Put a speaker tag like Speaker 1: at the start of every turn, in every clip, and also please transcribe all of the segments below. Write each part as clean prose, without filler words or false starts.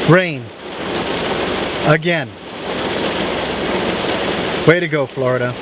Speaker 1: Rain. Again. Way to go, Florida.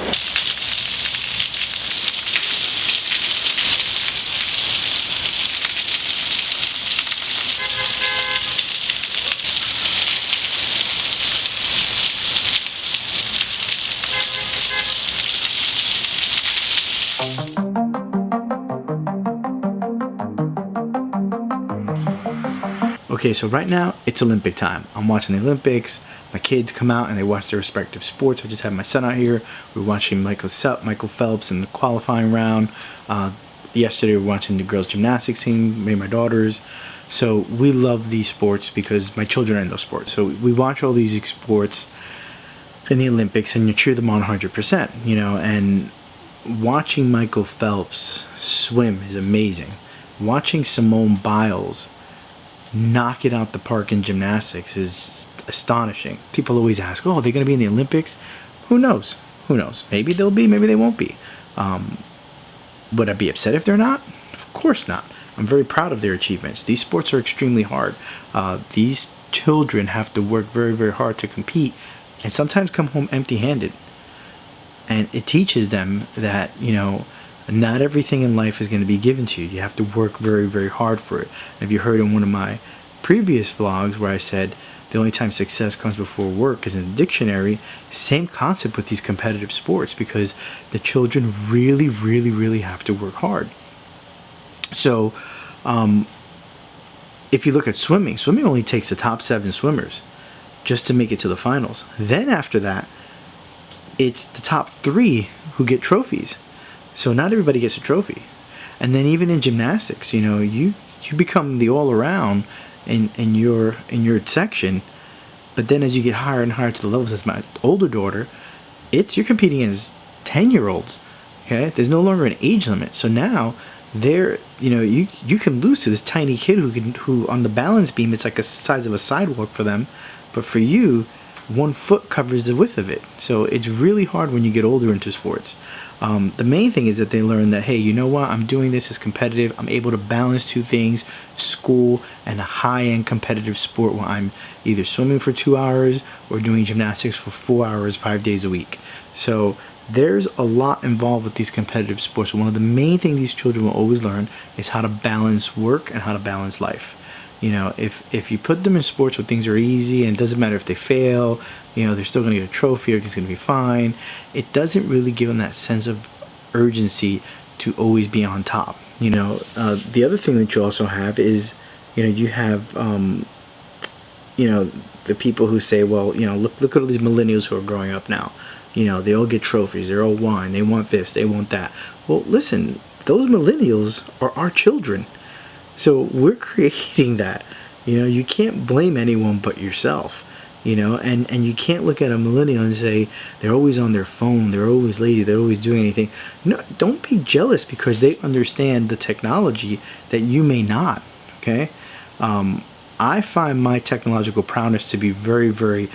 Speaker 1: Okay, so right now it's Olympic time. I'm watching the Olympics. My kids come out and they watch their respective sports. I just had my son out here. We're watching Michael Phelps in the qualifying round. Yesterday we were watching the girls gymnastics team, me and my daughters. So we love these sports because my children are in those sports. So we watch all these sports in the Olympics and you cheer them on 100%, you know, and watching Michael Phelps swim is amazing. Watching Simone Biles knock it out the park in gymnastics is astonishing. People always ask, oh, are they going to be in the Olympics? Who knows? Who knows? Maybe they'll be, maybe they won't be. Would I be upset if they're not? Of course not. I'm very proud of their achievements. These sports are extremely hard. These children have to work very, very hard to compete and sometimes come home empty-handed. And it teaches them that, you know, not everything in life is going to be given to you. You have to work very, very hard for it. If you heard in one of my previous vlogs where I said the only time success comes before work is in the dictionary, same concept with these competitive sports, because the children really, really, really have to work hard. So if you look at swimming only takes the top 7 swimmers just to make it to the finals. Then after that, it's the top 3 who get trophies. So not everybody gets a trophy. And then even in gymnastics, you know, you become the all-around in your section. But then as you get higher and higher to the levels, as my older daughter, you're competing as 10-year-olds. Okay, there's no longer an age limit. So now you can lose to this tiny kid who on the balance beam it's like a size of a sidewalk for them, but for you, 1 foot covers the width of it. So it's really hard when you get older into sports. The main thing is that they learn that, hey, you know what, I'm doing this as competitive. I'm able to balance 2 things, school and a high-end competitive sport where I'm either swimming for 2 hours or doing gymnastics for 4 hours, 5 days a week. So there's a lot involved with these competitive sports. One of the main things these children will always learn is how to balance work and how to balance life. You know, if you put them in sports where things are easy and it doesn't matter if they fail, you know, they're still going to get a trophy, everything's going to be fine. It doesn't really give them that sense of urgency to always be on top. You know, the other thing that you also have is, you know, you have, you know, the people who say, well, you know, look at all these millennials who are growing up now. You know, they all get trophies, they're all wine, they want this, they want that. Well, listen, those millennials are our children. So we're creating that. You know, you can't blame anyone but yourself. You know, and you can't look at a millennial and say they're always on their phone, they're always lazy, they're always doing anything. No, don't be jealous because they understand the technology that you may not. Okay, I find my technological prowess to be very, very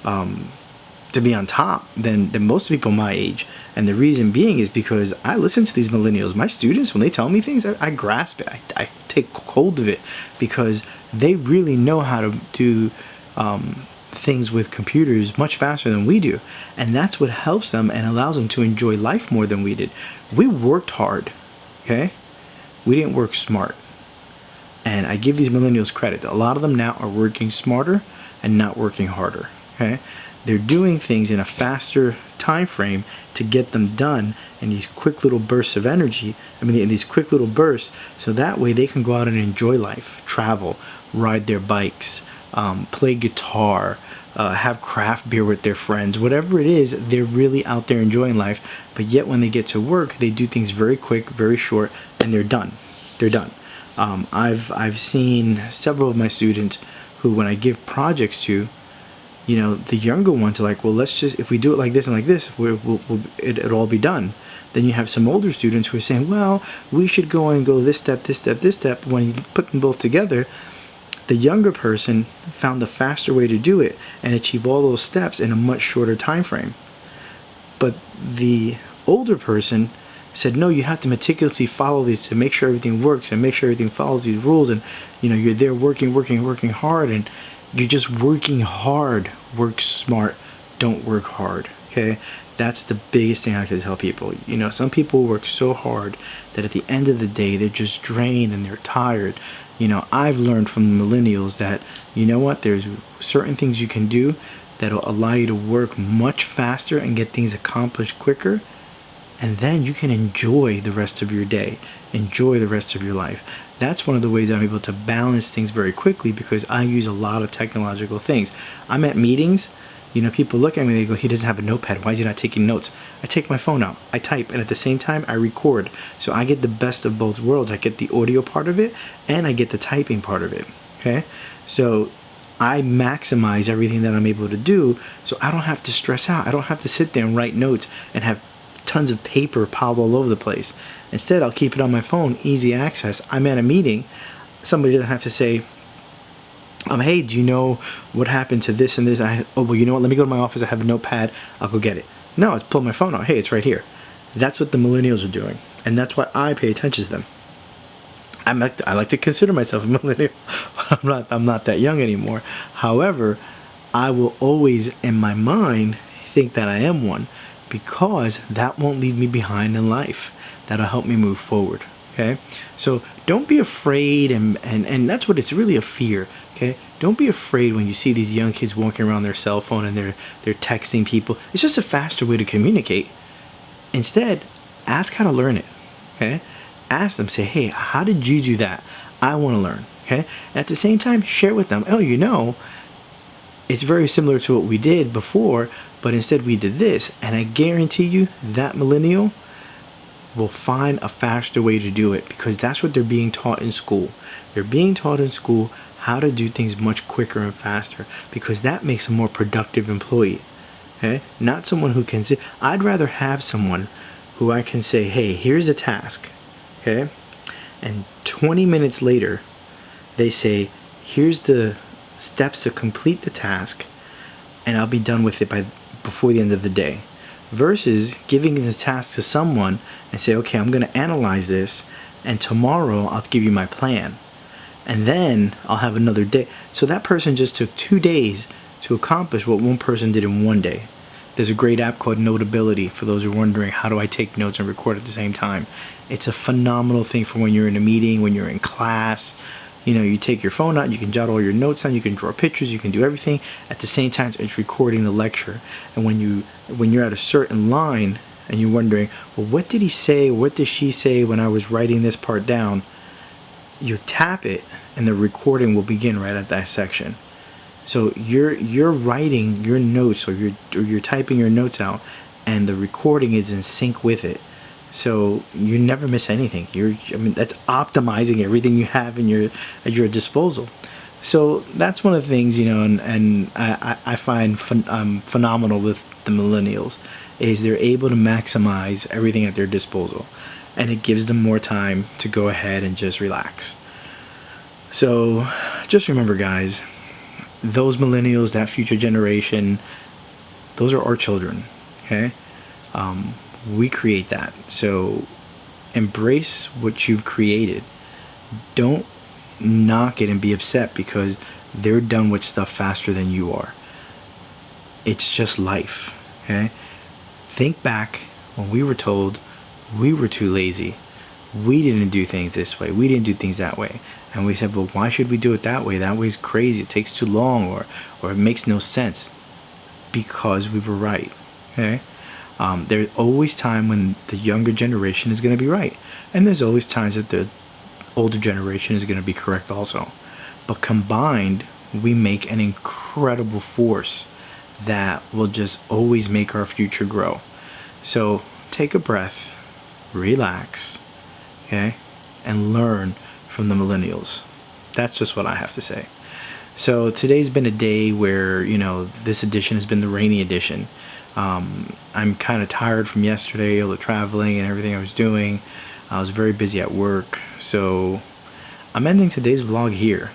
Speaker 1: to be on top than most people my age. And the reason being is because I listen to these millennials. My students, when they tell me things, I grasp it. I take hold of it because they really know how to do things with computers much faster than we do. And that's what helps them and allows them to enjoy life more than we did. We worked hard, okay? We didn't work smart. And I give these millennials credit. A lot of them now are working smarter and not working harder, okay? They're doing things in a faster time frame to get them done in these quick little bursts of energy. I mean, in these quick little bursts, so that way they can go out and enjoy life, travel, ride their bikes, play guitar, have craft beer with their friends. Whatever it is, they're really out there enjoying life. But yet when they get to work, they do things very quick, very short, and they're done. They're done. I've seen several of my students who, when I give projects to, you know, the younger ones are like, well, let's just, if we do it like this and like this, it'll all be done. Then you have some older students who are saying, well, we should go and go this step, this step, this step. When you put them both together, the younger person found a faster way to do it and achieve all those steps in a much shorter time frame. But the older person said, no, you have to meticulously follow these to make sure everything works and make sure everything follows these rules. And, you know, you're there working hard. And You're just working hard. Work smart. Don't work hard. Okay? That's the biggest thing I can tell people. You know, some people work so hard that at the end of the day, they're just drained and they're tired. You know, I've learned from the millennials that, you know what, there's certain things you can do that'll allow you to work much faster and get things accomplished quicker. And then you can enjoy the rest of your day, enjoy the rest of your life. That's one of the ways I'm able to balance things very quickly, because I use a lot of technological things. I'm at meetings, you know, people look at me, they go, he doesn't have a notepad, why is he not taking notes? I take my phone out, I type, and at the same time I record. So I get the best of both worlds. I get the audio part of it and I get the typing part of it. Okay, so I maximize everything that I'm able to do, so I don't have to stress out. I don't have to sit there and write notes and have tons of paper piled all over the place. Instead, I'll keep it on my phone, easy access. I'm at a meeting, somebody doesn't have to say, hey, do you know what happened to this and this? Oh, well, you know what, let me go to my office, I have a notepad, I'll go get it. No, I just pull my phone out, hey, it's right here. That's what the millennials are doing, and that's why I pay attention to them. I like to consider myself a millennial. I'm not that young anymore. However, I will always, in my mind, think that I am one, because that won't leave me behind in life. That'll help me move forward. Okay, so don't be afraid, and that's what it's really, a fear. Okay, don't be afraid when you see these young kids walking around their cell phone and they're texting people. It's just a faster way to communicate. Instead, ask how to learn it. Okay, ask them, say, hey, how did you do that? I want to learn. Okay, and at the same time, share with them, oh, you know, it's very similar to what we did before, but instead we did this. And I guarantee you that millennial will find a faster way to do it, because that's what they're being taught in school. They're being taught in school how to do things much quicker and faster, because that makes a more productive employee. Okay, not someone who can say, I'd rather have someone who I can say, hey, here's a task. Okay, and 20 minutes later they say, here's the steps to complete the task, and I'll be done with it before the end of the day, versus giving the task to someone and say, okay, I'm going to analyze this, and tomorrow I'll give you my plan, and then I'll have another day. So that person just took 2 days to accomplish what one person did in 1 day. There's a great app called Notability, for those who are wondering, how do I take notes and record at the same time? It's a phenomenal thing for when you're in a meeting, when you're in class. You know, you take your phone out, you can jot all your notes down, you can draw pictures, you can do everything. At the same time, it's recording the lecture. And when you're at a certain line and you're wondering, well, what did he say, what did she say when I was writing this part down? You tap it and the recording will begin right at that section. So you're writing your notes, or you're typing your notes out, and the recording is in sync with it. So you never miss anything. That's optimizing everything you have at your disposal. So that's one of the things, you know, and I find phenomenal with the millennials, is they're able to maximize everything at their disposal, and it gives them more time to go ahead and just relax. So just remember, guys, those millennials, that future generation, those are our children. Okay, we create that. So embrace what you've created. Don't knock it and be upset because they're done with stuff faster than you are. It's just life. Okay, think back when we were told we were too lazy, we didn't do things this way, we didn't do things that way, and we said, well, why should we do it that way? That way's crazy, it takes too long, or it makes no sense. Because we were right. Okay, there's always time when the younger generation is going to be right, and there's always times that the older generation is going to be correct also. But combined, we make an incredible force that will just always make our future grow. So take a breath, relax, okay, and learn from the millennials. That's just what I have to say. So today's been a day where, you know, this edition has been the rainy edition. I'm kind of tired from yesterday, all the traveling and everything I was doing. I was very busy at work, so I'm ending today's vlog here.